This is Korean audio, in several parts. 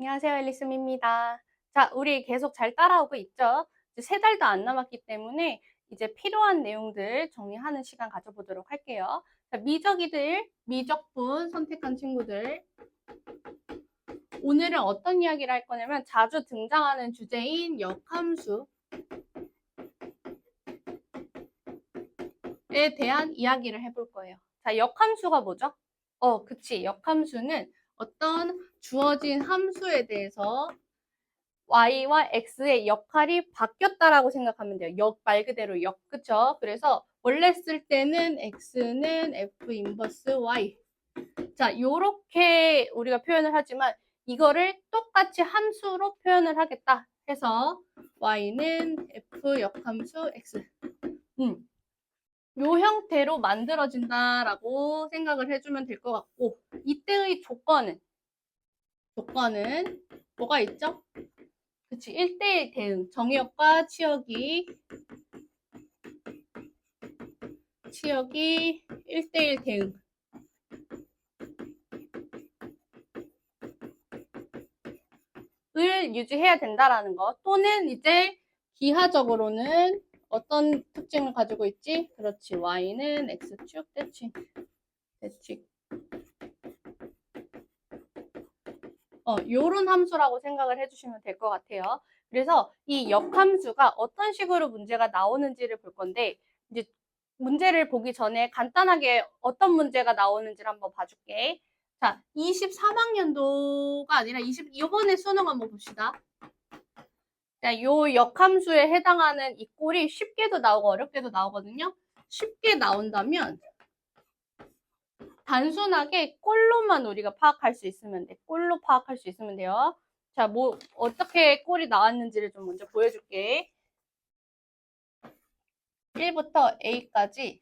안녕하세요, 앨리스입니다. 자, 우리 계속 잘 따라오고 있죠? 이제 3달도 안 남았기 때문에 이제 필요한 내용들 정리하는 시간 가져보도록 할게요. 자, 미적분 선택한 친구들. 오늘은 어떤 이야기를 할 거냐면 자주 등장하는 주제인 역함수에 대한 이야기를 해볼 거예요. 자, 역함수가 뭐죠? 그치. 역함수는 어떤 주어진 함수에 대해서 y와 x의 역할이 바뀌었다라고 생각하면 돼요. 역 말 그대로 역, 그쵸? 그래서 원래 쓸 때는 x는 f 인버스 y. 자, 요렇게 우리가 표현을 하지만 이거를 똑같이 함수로 표현을 하겠다 해서 y는 f 역함수 x. 요 형태로 만들어진다라고 생각을 해주면 될 것 같고, 이때의 조건은 뭐가 있죠? 그치, 1대1 대응. 정의역과 치역이 1대1 대응. 을 유지해야 된다라는 거. 또는 이제 기하적으로는 어떤 특징을 가지고 있지? 그렇지. y는 x축 대칭. 요런 함수라고 생각을 해주시면 될 것 같아요. 그래서 이 역함수가 어떤 식으로 문제가 나오는지를 볼 건데, 이제 문제를 보기 전에 간단하게 어떤 문제가 나오는지를 한번 봐줄게. 자, 23학년도가 아니라 이번에 수능 한번 봅시다. 자, 요 역함수에 해당하는 이 꼴이 쉽게도 나오고 어렵게도 나오거든요. 쉽게 나온다면 단순하게 꼴로만 우리가 파악할 수 있으면 돼. 꼴로 파악할 수 있으면 돼요. 자, 어떻게 꼴이 나왔는지를 좀 먼저 보여줄게. 1부터 A까지.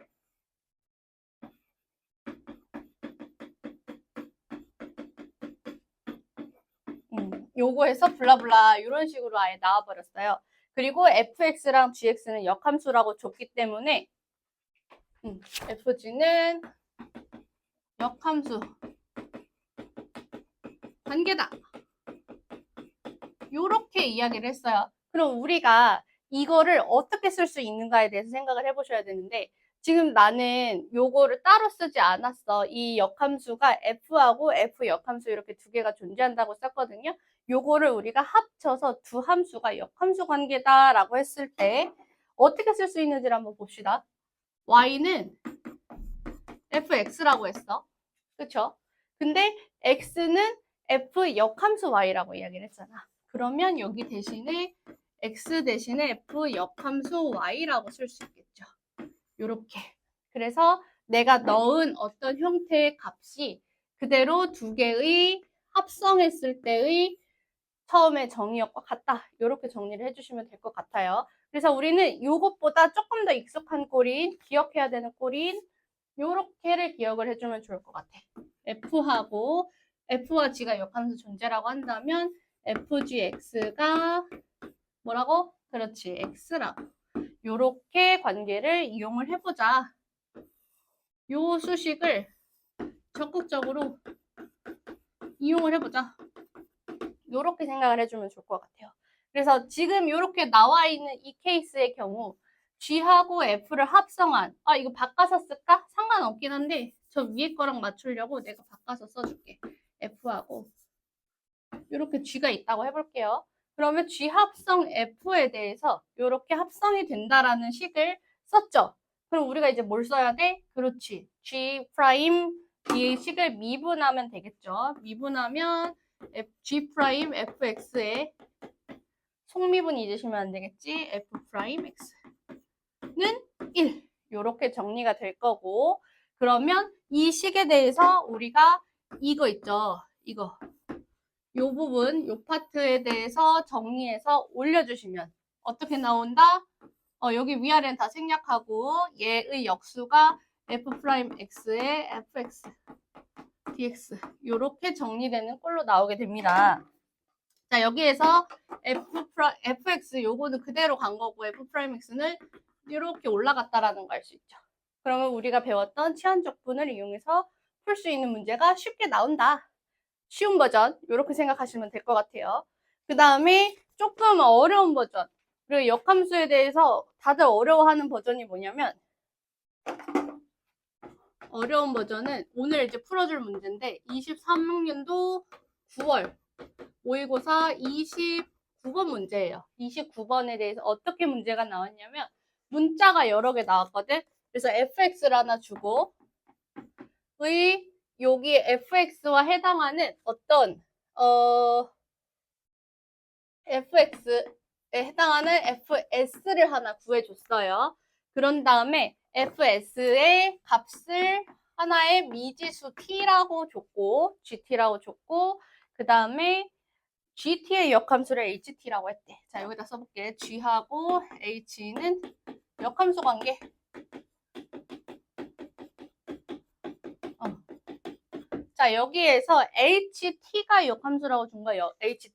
요거에서 블라블라 이런 식으로 아예 나와버렸어요. 그리고 fx랑 gx는 역함수라고 줬기 때문에 fg는 역함수 관계다. 요렇게 이야기를 했어요. 그럼 우리가 이거를 어떻게 쓸 수 있는가에 대해서 생각을 해보셔야 되는데, 지금 나는 요거를 따로 쓰지 않았어. 이 역함수가 f하고 f 역함수 이렇게 두 개가 존재한다고 썼거든요. 요거를 우리가 합쳐서 두 함수가 역함수 관계다라고 했을 때 어떻게 쓸 수 있는지를 한번 봅시다. y는 fx라고 했어. 그쵸? 근데 x는 f 역함수 y라고 이야기를 했잖아. 그러면 여기 대신에 x 대신에 f 역함수 y라고 쓸 수 있겠죠. 요렇게. 그래서 내가 넣은 어떤 형태의 값이 그대로 두 개의 합성했을 때의 처음에 정의역과 같다. 이렇게 정리를 해주시면 될 것 같아요. 그래서 우리는 이것보다 조금 더 익숙한 꼴인, 기억해야 되는 꼴인 요렇게를 기억을 해주면 좋을 것 같아. F와 G가 역함수 존재라고 한다면 FGX가 뭐라고? 그렇지, X라고. 요렇게 관계를 이용을 해보자. 요 수식을 적극적으로 이용을 해보자. 요렇게 생각을 해주면 좋을 것 같아요. 그래서 지금 요렇게 나와 있는 이 케이스의 경우 G하고 F를 합성한, 이거 바꿔서 쓸까? 상관없긴 한데 저 위에 거랑 맞추려고 내가 바꿔서 써줄게. F하고 이렇게 G가 있다고 해볼게요. 그러면 G 합성 F에 대해서 이렇게 합성이 된다라는 식을 썼죠. 그럼 우리가 이제 뭘 써야 돼? 그렇지. G 프라임 이 식을 미분하면 되겠죠. 미분하면 G 프라임 fx에 속미분 잊으시면 안 되겠지. f 프라임 x는 1. 이렇게 정리가 될 거고, 그러면 이 식에 대해서 우리가 이거 있죠. 이거. 요 부분, 요 파트에 대해서 정리해서 올려주시면 어떻게 나온다? 여기 위아래는 다 생략하고 얘의 역수가 f 프라임 x의 fx dx 이렇게 정리되는 꼴로 나오게 됩니다. 자, 여기에서 fx 요거는 그대로 간 거고 f 프라임 x는 이렇게 올라갔다라는 걸 알 수 있죠. 그러면 우리가 배웠던 치환적분을 이용해서 풀 수 있는 문제가 쉽게 나온다. 쉬운 버전 이렇게 생각하시면 될 것 같아요. 그 다음에 조금 어려운 버전, 그리고 역함수에 대해서 다들 어려워하는 버전이 뭐냐면, 어려운 버전은 오늘 이제 풀어줄 문제인데 23학년도 9월 모의고사 29번 문제예요. 29번에 대해서 어떻게 문제가 나왔냐면 문자가 여러 개 나왔거든. 그래서 fx를 하나 주고 여기 fx와 해당하는 어떤 fx에 해당하는 fs를 하나 구해줬어요. 그런 다음에 fs의 값을 하나의 미지수 t라고 줬고 gt라고 줬고 그 다음에 gt의 역함수를 ht라고 했대. 자, 여기다 써볼게. g하고 h는 역함수 관계. 자, 여기에서 ht가 역함수라고 준 거예요. ht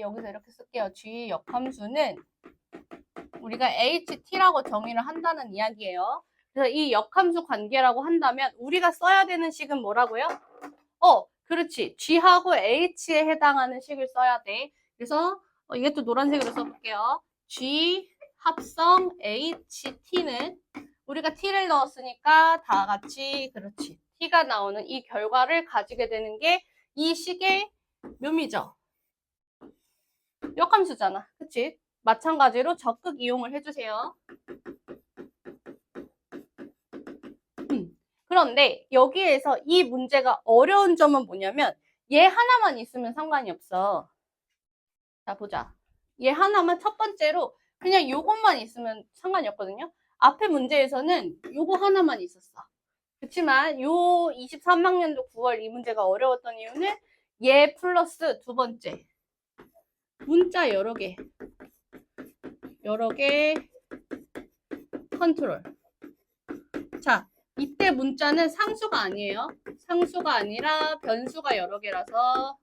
여기서 이렇게 쓸게요. g 역함수는 우리가 ht라고 정의를 한다는 이야기예요. 그래서 이 역함수 관계라고 한다면 우리가 써야 되는 식은 뭐라고요? 그렇지. g하고 h에 해당하는 식을 써야 돼. 그래서 이것도 노란색으로 써볼게요. g 합성 ht는 우리가 t를 넣었으니까 다 같이 그렇지. t가 나오는 이 결과를 가지게 되는 게 이 식의 묘미죠. 역함수잖아. 그치? 마찬가지로 적극 이용을 해주세요. 그런데 여기에서 이 문제가 어려운 점은 뭐냐면 얘 하나만 있으면 상관이 없어. 자, 보자. 얘 하나만 첫 번째로 그냥 요것만 있으면 상관이 없거든요. 앞에 문제에서는 요거 하나만 있었어. 그렇지만 요 23학년도 9월 이 문제가 어려웠던 이유는 얘 플러스 두 번째 문자 여러 개 컨트롤. 자, 이때 문자는 상수가 아니에요. 상수가 아니라 변수가 여러 개라서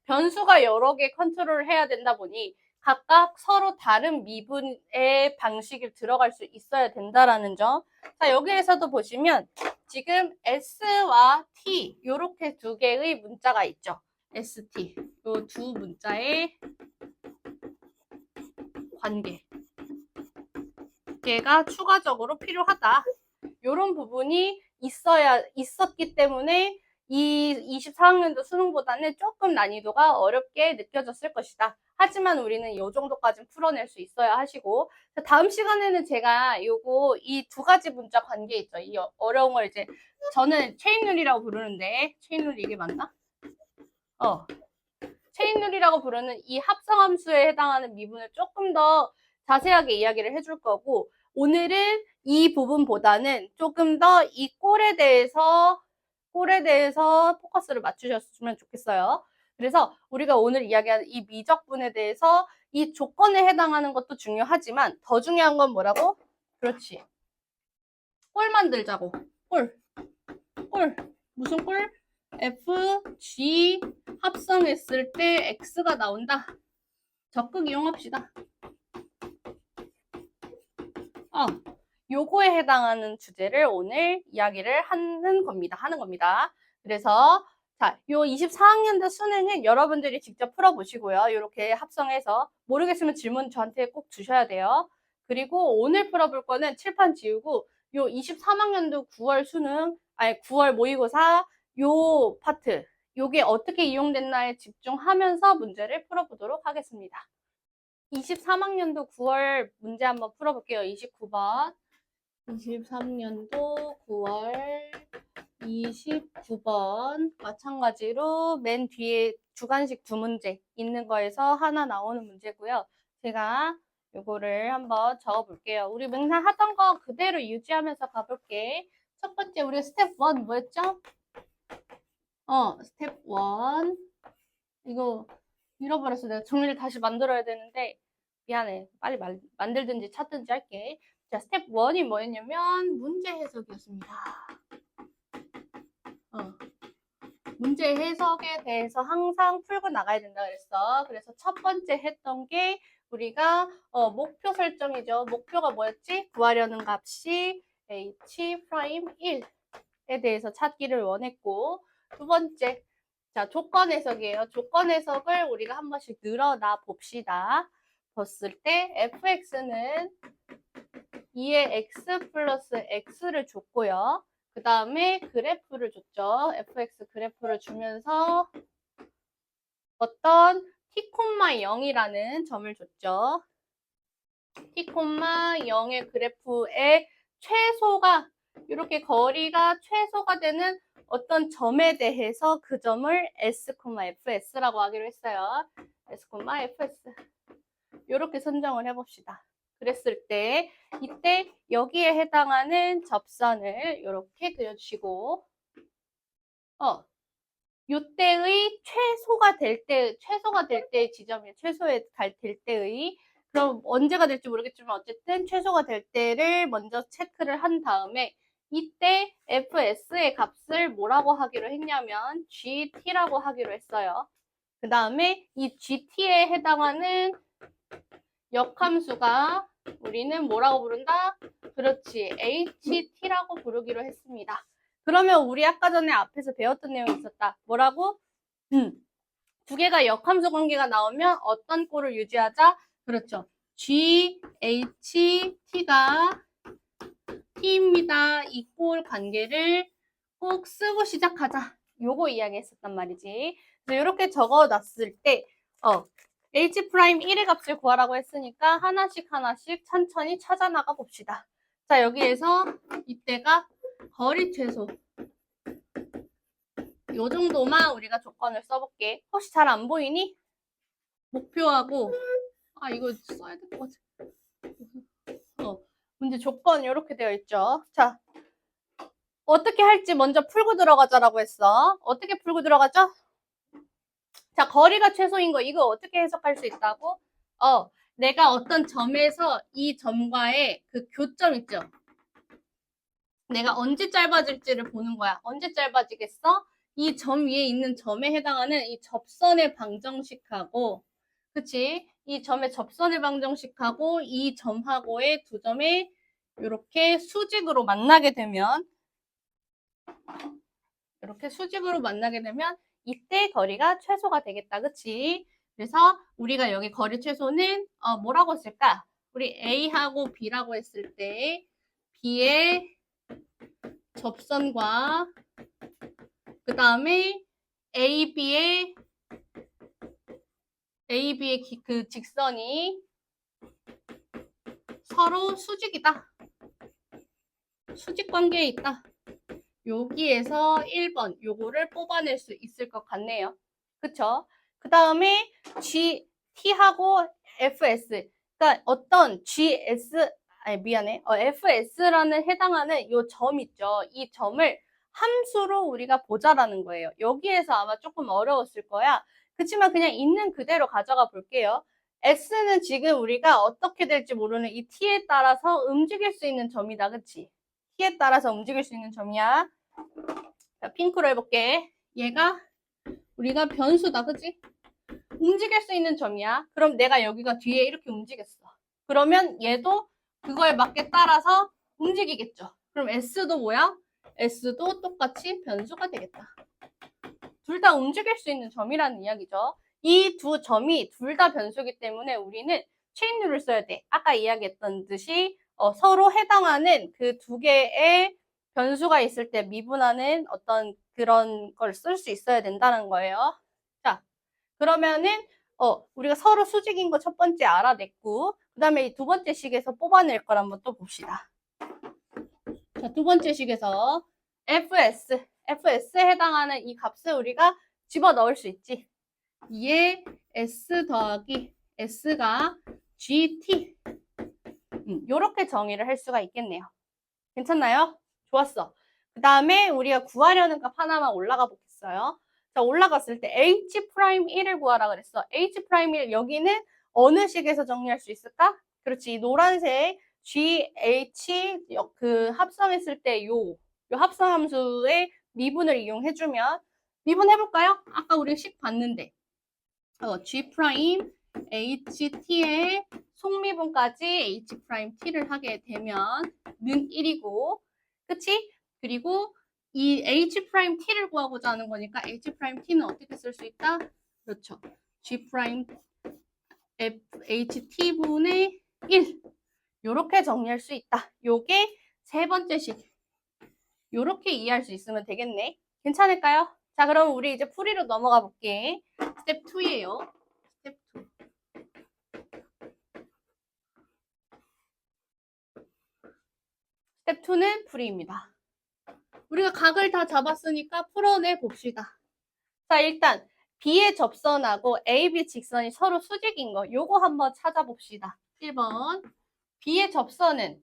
변수가 여러 개 컨트롤을 해야 된다 보니 각각 서로 다른 미분의 방식이 들어갈 수 있어야 된다라는 점. 자, 여기에서도 보시면 지금 S와 T 이렇게 두 개의 문자가 있죠. ST 이 두 문자의 관계. 관계가 추가적으로 필요하다. 이런 부분이 있었기 때문에 이 24학년도 수능보다는 조금 난이도가 어렵게 느껴졌을 것이다. 하지만 우리는 이 정도까지는 풀어낼 수 있어야 하시고, 다음 시간에는 제가 이 두 가지 문자 관계 있죠. 이 어려운 걸 이제 저는 체인룰이라고 부르는데, 체인룰이 이게 맞나? 체인룰이라고 부르는 이 합성함수에 해당하는 미분을 조금 더 자세하게 이야기를 해줄 거고, 오늘은 이 부분보다는 조금 더 이 꼴에 대해서 포커스를 맞추셨으면 좋겠어요. 그래서 우리가 오늘 이야기하는 이 미적분에 대해서 이 조건에 해당하는 것도 중요하지만 더 중요한 건 뭐라고? 그렇지. 꼴 만들자고. 꼴. 무슨 꼴? F, G 합성했을 때 X가 나온다. 적극 이용합시다. 요거에 해당하는 주제를 오늘 이야기를 하는 겁니다. 그래서 자, 요 24학년도 수능은 여러분들이 직접 풀어보시고요. 이렇게 합성해서 모르겠으면 질문 저한테 꼭 주셔야 돼요. 그리고 오늘 풀어볼 거는 칠판 지우고 요 23학년도 9월 수능, 9월 모의고사 요 파트, 요게 어떻게 이용됐나에 집중하면서 문제를 풀어보도록 하겠습니다. 23학년도 9월 문제 한번 풀어볼게요. 29번. 23년도 9월 29번. 마찬가지로 맨 뒤에 주관식 두 문제 있는 거에서 하나 나오는 문제고요. 제가 요거를 한번 적어볼게요. 우리 맨날 하던 거 그대로 유지하면서 가볼게. 첫 번째 우리 스텝 1 뭐였죠? 스텝 1. 이거 잃어버렸어. 내가 정리를 다시 만들어야 되는데 미안해. 빨리 만들든지 찾든지 할게. 자, 스텝 1이 뭐였냐면 문제 해석이었습니다. 문제 해석에 대해서 항상 풀고 나가야 된다 그랬어. 그래서 첫 번째 했던 게 우리가 목표 설정이죠. 목표가 뭐였지? 구하려는 값이 h'1 대해서 찾기를 원했고, 두 번째, 자, 조건 해석이에요. 조건 해석을 우리가 한 번씩 늘어나 봅시다. 봤을 때 fx는 2의 x 플러스 x를 줬고요. 그 다음에 그래프를 줬죠. fx 그래프를 주면서 어떤 t,0이라는 점을 줬죠. t,0의 그래프의 최소가 이렇게 거리가 최소가 되는 어떤 점에 대해서 그 점을 s, fs라고 하기로 했어요. s, fs 이렇게 선정을 해봅시다. 그랬을 때 이때 여기에 해당하는 접선을 이렇게 그려주시고 이때의 최소가 될 때의 지점이에요. 최소에 될 때의 그럼 언제가 될지 모르겠지만 어쨌든 최소가 될 때를 먼저 체크를 한 다음에 이때 fs의 값을 뭐라고 하기로 했냐면 gt라고 하기로 했어요. 그 다음에 이 gt에 해당하는 역함수가 우리는 뭐라고 부른다? 그렇지, ht라고 부르기로 했습니다. 그러면 우리 아까 전에 앞에서 배웠던 내용이 있었다. 뭐라고? 두 개가 역함수 관계가 나오면 어떤 꼴을 유지하자? 그렇죠. GHT가 T입니다. 이 꼴 관계를 꼭 쓰고 시작하자. 요거 이야기했었단 말이지. 그래서 이렇게 적어놨을 때 H'1의 값을 구하라고 했으니까 하나씩 천천히 찾아나가 봅시다. 자, 여기에서 이때가 거리 최소. 요 정도만 우리가 조건을 써볼게. 혹시 잘 안 보이니? 목표하고 이거 써야 될 것 같아. 문제 조건 이렇게 되어 있죠. 자, 어떻게 할지 먼저 풀고 들어가자라고 했어. 어떻게 풀고 들어가죠? 자, 거리가 최소인 거 이거 어떻게 해석할 수 있다고? 내가 어떤 점에서 이 점과의 그 교점 있죠? 내가 언제 짧아질지를 보는 거야. 언제 짧아지겠어? 이 점 위에 있는 점에 해당하는 이 접선의 방정식하고 그치? 이 점의 접선의 방정식하고 이 점하고의 두 점이 이렇게 수직으로 만나게 되면 이때 거리가 최소가 되겠다. 그치? 그래서 우리가 여기 거리 최소는 뭐라고 쓸까? 우리 A하고 B라고 했을 때 B의 접선과 그 다음에 AB의 그 직선이 서로 수직이다. 수직 관계에 있다. 여기에서 1번 요거를 뽑아낼 수 있을 것 같네요. 그쵸? 그 다음에 T하고 FS 그러니까 어떤 FS라는 해당하는 요 점 있죠. 이 점을 함수로 우리가 보자라는 거예요. 여기에서 아마 조금 어려웠을 거야. 그렇지만 그냥 있는 그대로 가져가 볼게요. S는 지금 우리가 어떻게 될지 모르는 이 T에 따라서 움직일 수 있는 점이다. 그치? T에 따라서 움직일 수 있는 점이야. 자, 핑크로 해볼게. 얘가 우리가 변수다. 그치? 움직일 수 있는 점이야. 그럼 내가 여기가 뒤에 이렇게 움직였어. 그러면 얘도 그거에 맞게 따라서 움직이겠죠. 그럼 S도 뭐야? S도 똑같이 변수가 되겠다. 둘 다 움직일 수 있는 점이라는 이야기죠. 이 두 점이 둘 다 변수이기 때문에 우리는 체인 룰을 써야 돼. 아까 이야기했던 듯이 서로 해당하는 그 두 개의 변수가 있을 때 미분하는 어떤 그런 걸 쓸 수 있어야 된다는 거예요. 자, 그러면은 우리가 서로 수직인 거 첫 번째 알아냈고 그 다음에 이 두 번째 식에서 뽑아낼 걸 한번 또 봅시다. 자, 두 번째 식에서 FS에 해당하는 이 값을 우리가 집어넣을 수 있지. 2의 S 더하기 S가 GT 이렇게 정의를 할 수가 있겠네요. 괜찮나요? 좋았어. 그 다음에 우리가 구하려는 값 하나만 올라가 보겠어요. 자, 올라갔을 때 H'1을 구하라 그랬어. H'1 여기는 어느 식에서 정리할 수 있을까? 그렇지. 이 노란색 GH 그 합성했을 때 요 합성함수의 미분을 이용해주면 미분해볼까요? 아까 우리 식 봤는데 G' HT의 속미분까지 H'T를 하게 되면 는 1이고 그치? 그리고 이 H'T를 구하고자 하는 거니까 H'T는 어떻게 쓸 수 있다? 그렇죠. G' HT분의 1 요렇게 정리할 수 있다. 요게 세 번째 식. 요렇게 이해할 수 있으면 되겠네. 괜찮을까요? 자, 그럼 우리 이제 풀이로 넘어가 볼게. 스텝 2예요. 스텝 2. 스텝 2는 풀이입니다. 우리가 각을 다 잡았으니까 풀어내 봅시다. 자, 일단 B의 접선하고 AB 직선이 서로 수직인 거 요거 한번 찾아봅시다. 1번 B의 접선의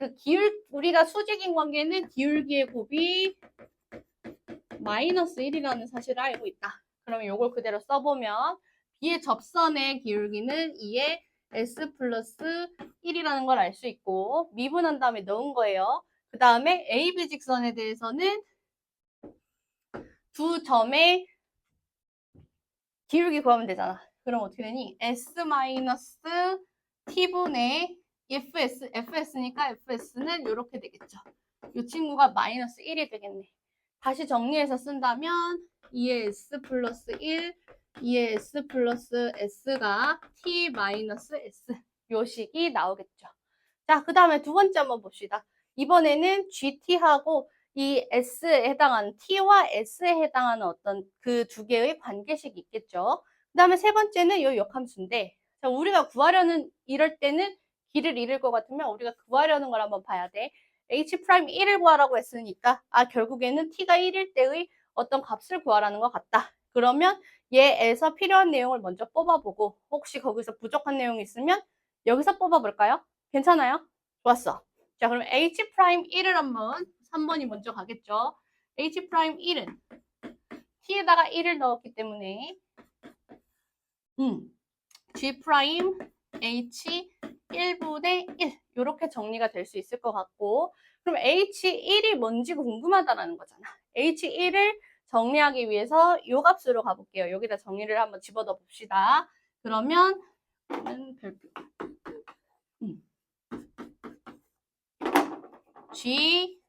그 우리가 수직인 관계는 기울기의 곱이 마이너스 1이라는 사실을 알고 있다. 그러면 요걸 그대로 써보면 B의 접선의 기울기는 2의 S 플러스 1이라는 걸 알 수 있고 미분한 다음에 넣은 거예요. 그 다음에 AB 직선에 대해서는 두 점의 기울기 구하면 되잖아. 그럼 어떻게 되니? S 마이너스 T분의 FS니까 FS는 이렇게 되겠죠. 이 친구가 마이너스 1이 되겠네. 다시 정리해서 쓴다면 2의 S 플러스 1, 2의 S 플러스 S가 T 마이너스 S 요 식이 나오겠죠. 자, 그 다음에 두 번째 한번 봅시다. 이번에는 GT하고 이 S에 해당하는 T와 S에 해당하는 어떤 그 두 개의 관계식이 있겠죠. 그 다음에 세 번째는 요 역함수인데 자, 우리가 구하려는 이럴 때는 길을 잃을 것 같으면 우리가 구하려는 걸 한번 봐야 돼. H'1을 구하라고 했으니까 결국에는 T가 1일 때의 어떤 값을 구하라는 것 같다. 그러면 얘에서 필요한 내용을 먼저 뽑아보고 혹시 거기서 부족한 내용이 있으면 여기서 뽑아볼까요? 괜찮아요? 좋았어. 자, 그럼 H'1을 한번 3번이 먼저 가겠죠. H'1은 T에다가 1을 넣었기 때문에 G' H 1분의 1 이렇게 정리가 될 수 있을 것 같고 그럼 H1이 뭔지 궁금하다는 거잖아. H1을 정리하기 위해서 이 값으로 가볼게요. 여기다 정리를 한번 집어넣어 봅시다. 그러면 별표 G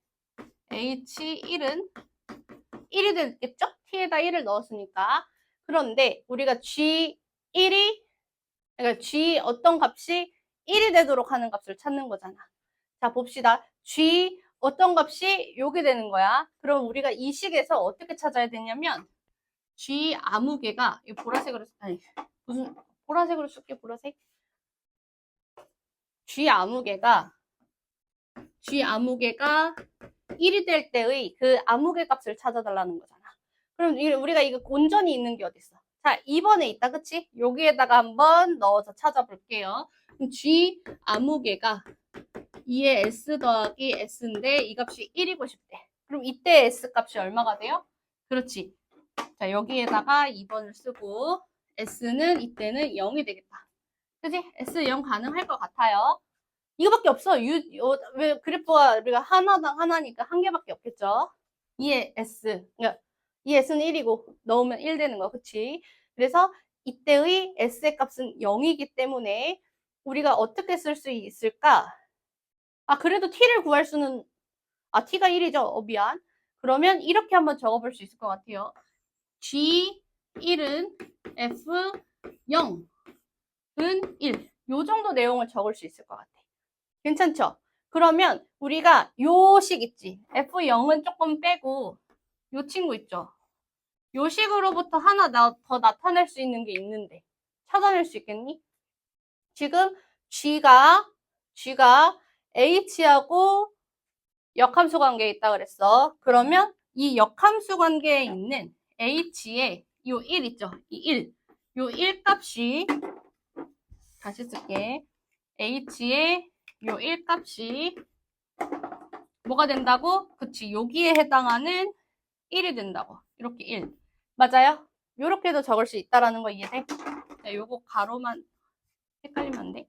H1은 1이 되겠죠? T에다 1을 넣었으니까. 그런데 우리가 G1이 그러니까 G 어떤 값이 1이 되도록 하는 값을 찾는 거잖아. 자, 봅시다. G 어떤 값이 요게 되는 거야. 그럼 우리가 이 식에서 어떻게 찾아야 되냐면 G 아무개가 이 보라색으로 아니 무슨 보라색으로 쓸게 보라색. G 아무개가 1이 될 때의 그 아무개 값을 찾아달라는 거잖아. 그럼 우리가 이거 온전히 있는 게 어딨어? 자, 2번에 있다, 그치? 여기에다가 한번 넣어서 찾아볼게요. 그럼 G 아무개가 2의 S 더하기 S인데 이 값이 1이고 싶대. 그럼 이때 S 값이 얼마가 돼요? 그렇지. 자, 여기에다가 2번을 쓰고 S는 이때는 0이 되겠다. 그치? S 0 가능할 것 같아요. 이거밖에 없어. 왜 그래프가 우리가 하나당 하나니까 한 개밖에 없겠죠. 2의 S. 그러니까 2의 S는 1이고 넣으면 1 되는 거. 그치? 그래서 이때의 S의 값은 0이기 때문에 우리가 어떻게 쓸 수 있을까? 그래도 T를 구할 수는 T가 1이죠. 미안. 그러면 이렇게 한번 적어볼 수 있을 것 같아요. G1은 F0은 1. 요 정도 내용을 적을 수 있을 것 같아. 괜찮죠? 그러면 우리가 요 식 있지. F0은 조금 빼고 요 친구 있죠. 요 식으로부터 하나 더 나타낼 수 있는 게 있는데 찾아낼 수 있겠니? 지금 G가 H하고 역함수 관계에 있다 그랬어. 그러면 이 역함수 관계에 있는 H에 요 1 있죠. 이 1. 요 1 값이 다시 쓸게. H에 요 1 값이 뭐가 된다고? 그치. 여기에 해당하는 1이 된다고. 이렇게 1. 맞아요? 요렇게도 적을 수 있다라는 거 이해돼? 자, 요거 가로만 헷갈리면 안 돼?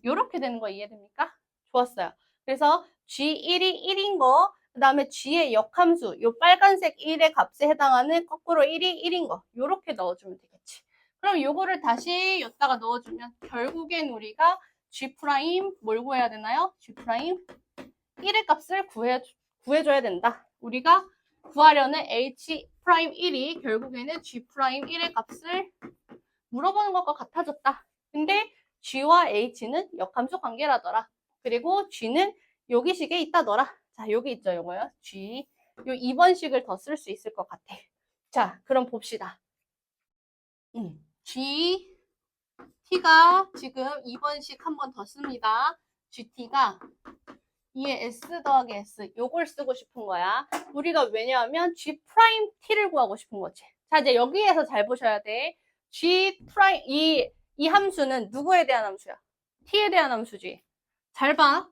요렇게 되는 거 이해됩니까? 좋았어요. 그래서 G1이 1인 거, 그 다음에 G의 역함수, 요 빨간색 1의 값에 해당하는 거꾸로 1이 1인 거, 요렇게 넣어주면 되겠지. 그럼 요거를 다시 여기다가 넣어주면 결국엔 우리가 G' 뭘 구해야 되나요? G' 1의 값을 구해줘야 된다. 우리가 구하려는 H'1이 결국에는 G'1의 값을 물어보는 것과 같아졌다. 근데 G와 H는 역함수 관계라더라. 그리고 G는 여기 식에 있다더라. 자, 여기 있죠, 요거요. G. 요 2번 식을 더 쓸 수 있을 것 같아. 자, 그럼 봅시다. G, T가 지금 2번 식 한 번 더 씁니다. GT가 2의 S 더하기 S 요걸 쓰고 싶은 거야. 우리가 왜냐하면 G 프라임 T를 구하고 싶은 거지. 자, 이제 여기에서 잘 보셔야 돼. G 프라임 이 함수는 누구에 대한 함수야? T에 대한 함수지. 잘 봐.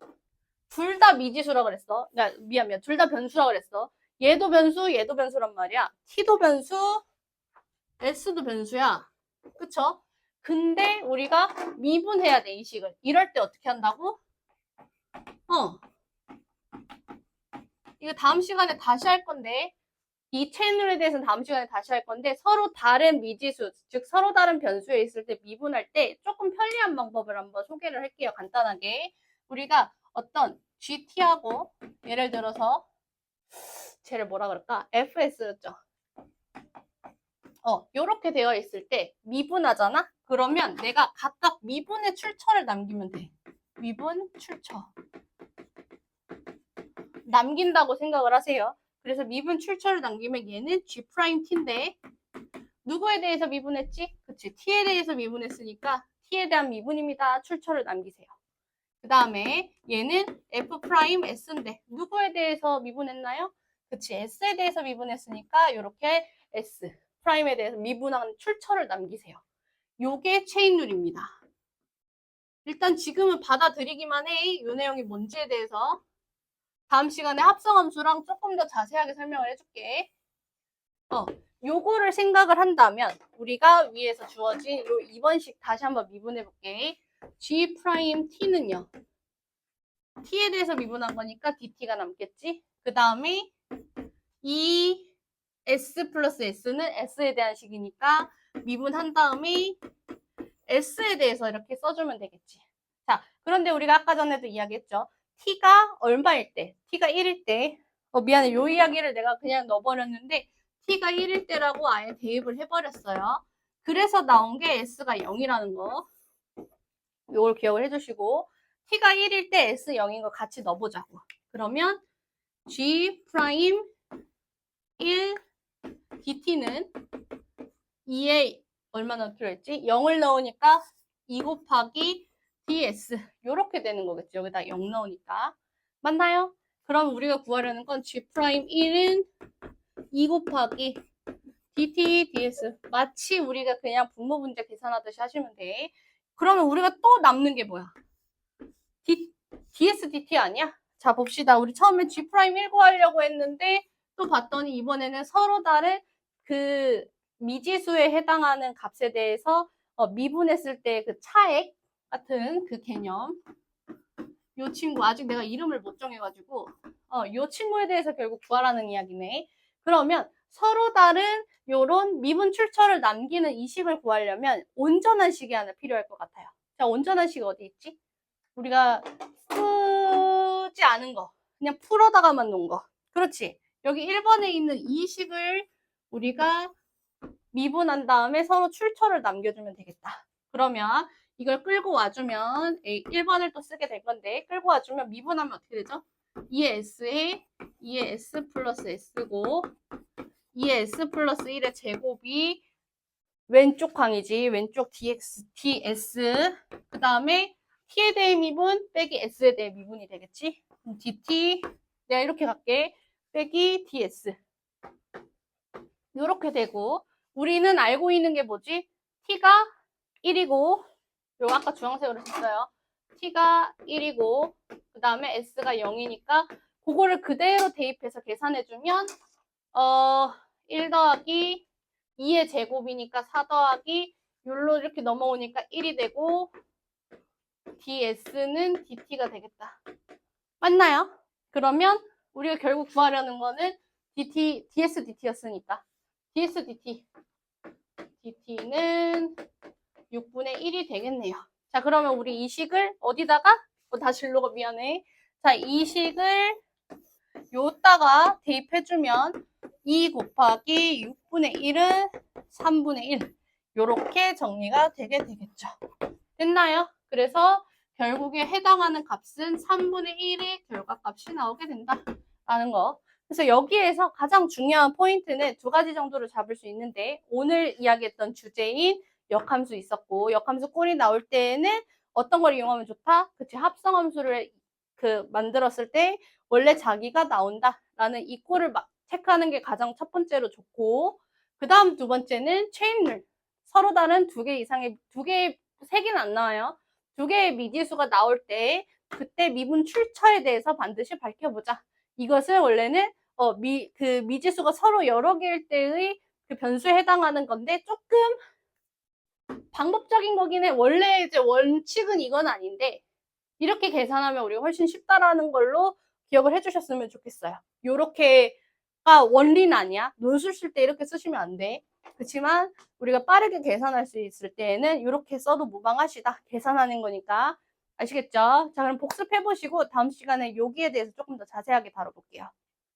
둘 다 미지수라 그랬어. 미안. 둘 다 변수라 그랬어. 얘도 변수, 얘도 변수란 말이야. T도 변수, S도 변수야. 그쵸? 근데 우리가 미분해야 돼, 이 식을. 이럴 때 어떻게 한다고? 이거 다음 시간에 다시 할 건데, 이 채널에 대해서는 다음 시간에 다시 할 건데, 서로 다른 미지수, 즉 서로 다른 변수에 있을 때 미분할 때 조금 편리한 방법을 한번 소개를 할게요, 간단하게. 우리가 어떤 GT하고, 예를 들어서, 쟤를 뭐라 그럴까? FS였죠. 요렇게 되어 있을 때 미분하잖아? 그러면 내가 각각 미분의 출처를 남기면 돼. 미분, 출처. 남긴다고 생각을 하세요. 그래서 미분 출처를 남기면 얘는 G'T인데 누구에 대해서 미분했지? 그치, T에 대해서 미분했으니까 T에 대한 미분입니다. 출처를 남기세요. 그 다음에 얘는 F'S인데 누구에 대해서 미분했나요? 그치, S에 대해서 미분했으니까 이렇게 S 프라임에 대해서 미분한 출처를 남기세요. 요게 체인룰입니다. 일단 지금은 받아들이기만 해. 이 내용이 뭔지에 대해서. 다음 시간에 합성함수랑 조금 더 자세하게 설명을 해줄게. 요거를 생각을 한다면 우리가 위에서 주어진 요 2번식 다시 한번 미분해 볼게. G'T는요. T에 대해서 미분한 거니까 DT가 남겠지. 그 다음에 이 S 플러스 S는 S에 대한 식이니까 미분한 다음에 S에 대해서 이렇게 써주면 되겠지. 자, 그런데 우리가 아까 전에도 이야기했죠. T가 얼마일 때? T가 1일 때. 미안해. 요 이야기를 내가 그냥 넣어버렸는데 T가 1일 때라고 아예 대입을 해버렸어요. 그래서 나온 게 S가 0이라는 거. 요걸 기억을 해주시고 T가 1일 때 S 0인 거 같이 넣어보자고. 그러면 G 프라임 1 DT는 2에 얼마 넣기로 했지? 0을 넣으니까 2 곱하기 ds 요렇게 되는 거겠죠. 여기다 0 넣으니까. 맞나요? 그럼 우리가 구하려는 건 G'1은 2 곱하기 dt ds. 마치 우리가 그냥 분모 문제 계산하듯이 하시면 돼. 그러면 우리가 또 남는 게 뭐야? ds dt 아니야? 자, 봅시다. 우리 처음에 G'1 구하려고 했는데 또 봤더니 이번에는 서로 다른 그 미지수에 해당하는 값에 대해서 미분했을 때 그 차액 같은 그 개념. 요 친구 아직 내가 이름을 못 정해가지고 요 친구에 대해서 결국 구하라는 이야기네. 그러면 서로 다른 요런 미분 출처를 남기는 이 식을 구하려면 온전한 식이 하나 필요할 것 같아요. 자, 온전한 식 어디 있지? 우리가 쓰지 않은 거. 그냥 풀어다가만 놓은 거. 그렇지. 여기 1번에 있는 이 식을 우리가 미분한 다음에 서로 출처를 남겨주면 되겠다. 그러면 이걸 끌고 와주면 1번을 또 쓰게 될 건데 끌고 와주면 미분하면 어떻게 되죠? 2의 S에 2의 S 플러스 S고 2의 S 플러스 1의 제곱이 왼쪽 항이지. 왼쪽 dx, ds 그 다음에 t에 대해 미분 빼기 s에 대해 미분이 되겠지. dt 내가 이렇게 갈게. 빼기 ds 이렇게 되고 우리는 알고 있는 게 뭐지? t가 1이고 요거 아까 주황색으로 했어요. t가 1이고 그 다음에 s가 0이니까 그거를 그대로 대입해서 계산해주면 1 더하기 2의 제곱이니까 4 더하기 율로 이렇게 넘어오니까 1이 되고 ds는 dt가 되겠다. 맞나요? 그러면 우리가 결국 구하려는 거는 ds dt였으니까 ds dt는 6분의 1이 되겠네요. 자, 그러면 우리 이 식을 어디다가 다시 일로가 미안해. 자, 이 식을 요따가 대입해주면 2 곱하기 6분의 1은 3분의 1 요렇게 정리가 되게 되겠죠. 됐나요? 그래서 결국에 해당하는 값은 3분의 1의 결과값이 나오게 된다라는 거. 그래서 여기에서 가장 중요한 포인트는 두 가지 정도로 잡을 수 있는데 오늘 이야기했던 주제인 역함수 있었고 역함수 꼴이 나올 때에는 어떤 걸 이용하면 좋다? 그치, 합성함수를 만들었을 때 원래 자기가 나온다라는 이 꼴을 체크하는 게 가장 첫 번째로 좋고 그 다음 두 번째는 체인룰. 서로 다른 두 개 이상의 세 개는 안 나와요. 두 개의 미지수가 나올 때 그때 미분 출처에 대해서 반드시 밝혀보자. 이것은 원래는 미지수가 서로 여러 개일 때의 그 변수에 해당하는 건데 조금 방법적인 거긴 해. 원래 이제 원칙은 이건 아닌데 이렇게 계산하면 우리가 훨씬 쉽다라는 걸로 기억을 해주셨으면 좋겠어요. 요렇게가 원리는 아니야. 논술 쓸 때 이렇게 쓰시면 안 돼. 그렇지만 우리가 빠르게 계산할 수 있을 때에는 이렇게 써도 무방하시다. 계산하는 거니까. 아시겠죠? 자, 그럼 복습해보시고 다음 시간에 여기에 대해서 조금 더 자세하게 다뤄볼게요.